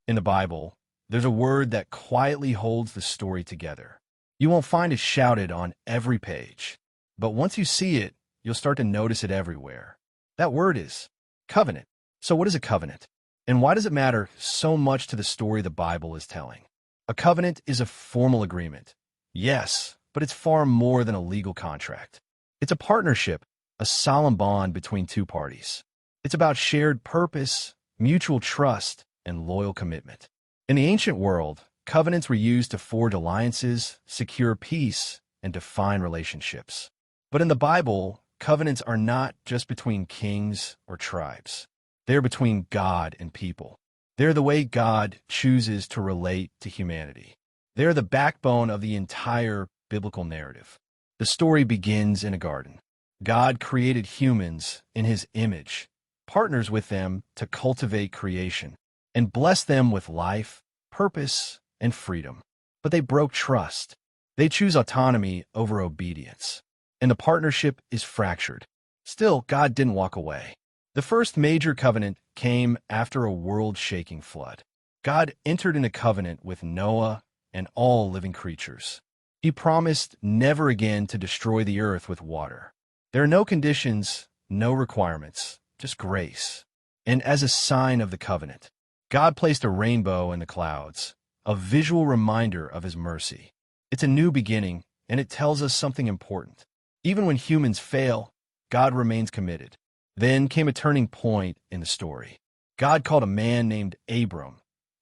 In the Bible, there's a word that quietly holds the story together. You won't find it shouted on every page, but once you see it, you'll start to notice it everywhere. That word is covenant. So what is a covenant? And why does it matter so much to the story the Bible is telling? A covenant is a formal agreement. Yes, but it's far more than a legal contract. It's a partnership, a solemn bond between two parties. It's about shared purpose, mutual trust, and loyal commitment. In the ancient world, covenants were used to forge alliances, secure peace, and define relationships. But in the Bible, covenants are not just between kings or tribes. They're between God and people. They're the way God chooses to relate to humanity. They're the backbone of the entire biblical narrative. The story begins in a garden. God created humans in his image, partners with them to cultivate creation, and bless them with life, purpose, and freedom. But they broke trust. They choose autonomy over obedience, and the partnership is fractured. Still, God didn't walk away. The first major covenant came after a world-shaking flood. God entered into covenant with Noah and all living creatures. He promised never again to destroy the earth with water. There are no conditions, no requirements, just grace. And as a sign of the covenant, God placed a rainbow in the clouds, a visual reminder of his mercy. It's a new beginning, and it tells us something important. Even when humans fail, God remains committed. Then came a turning point in the story. God called a man named Abram,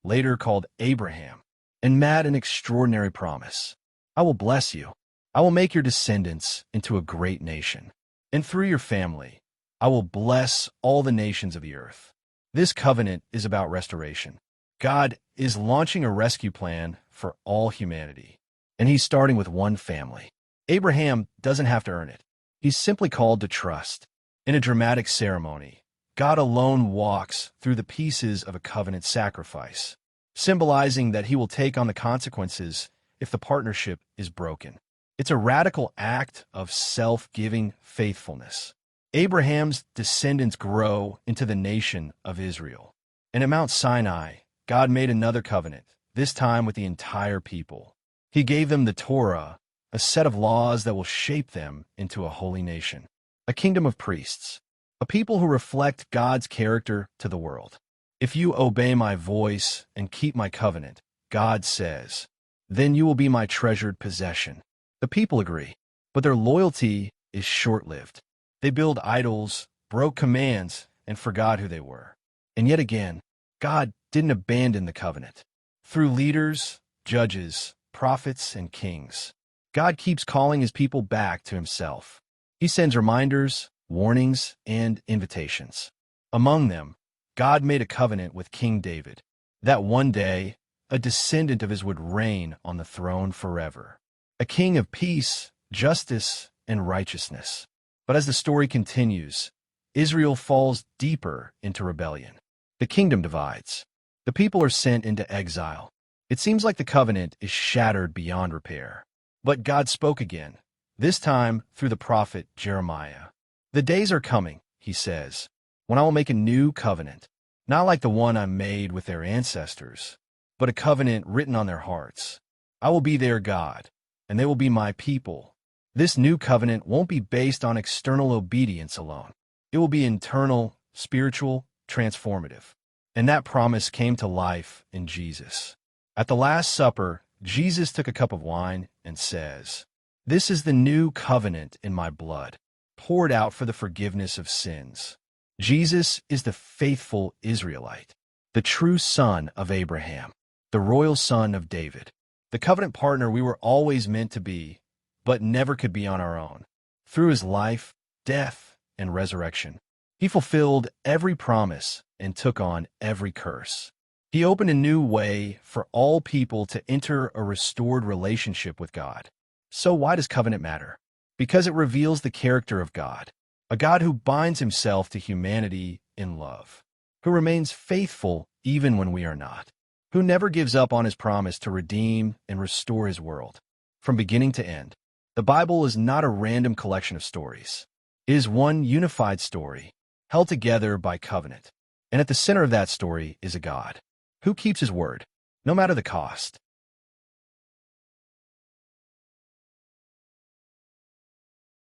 later called Abraham, and made an extraordinary promise. I will bless you. I will make your descendants into a great nation. And through your family, I will bless all the nations of the earth. This covenant is about restoration. God is launching a rescue plan for all humanity, and he's starting with one family. Abraham doesn't have to earn it. He's simply called to trust. In a dramatic ceremony, God alone walks through the pieces of a covenant sacrifice, symbolizing that he will take on the consequences if the partnership is broken. It's a radical act of self-giving faithfulness. Abraham's descendants grow into the nation of Israel. And at Mount Sinai, God made another covenant, this time with the entire people. He gave them the Torah, a set of laws that will shape them into a holy nation, a kingdom of priests, a people who reflect God's character to the world. If you obey my voice and keep my covenant, God says, then you will be my treasured possession. The people agree, but their loyalty is short-lived. They built idols, broke commands, and forgot who they were. And yet again, God didn't abandon the covenant. Through leaders, judges, prophets, and kings, God keeps calling his people back to himself. He sends reminders, warnings, and invitations. Among them, God made a covenant with King David, that one day a descendant of his would reign on the throne forever, a king of peace, justice, and righteousness. But as the story continues, Israel falls deeper into rebellion. The kingdom divides. The people are sent into exile. It seems like the covenant is shattered beyond repair. But God spoke again, this time through the prophet Jeremiah. The days are coming, he says, when I will make a new covenant, not like the one I made with their ancestors, but a covenant written on their hearts. I will be their God, and they will be my people. This new covenant won't be based on external obedience alone. It will be internal, spiritual, transformative. And that promise came to life in Jesus. At the Last Supper, Jesus took a cup of wine and says, "This is the new covenant in my blood, poured out for the forgiveness of sins." Jesus is the faithful Israelite, the true son of Abraham, the royal son of David, the covenant partner we were always meant to be, but never could be on our own. Through his life, death, and resurrection, he fulfilled every promise and took on every curse. He opened a new way for all people to enter a restored relationship with God. So why does covenant matter? Because it reveals the character of God, a God who binds himself to humanity in love, who remains faithful even when we are not, who never gives up on his promise to redeem and restore his world. From beginning to end, the Bible is not a random collection of stories. It is one unified story, held together by covenant. And at the center of that story is a God Who keeps his word, no matter the cost?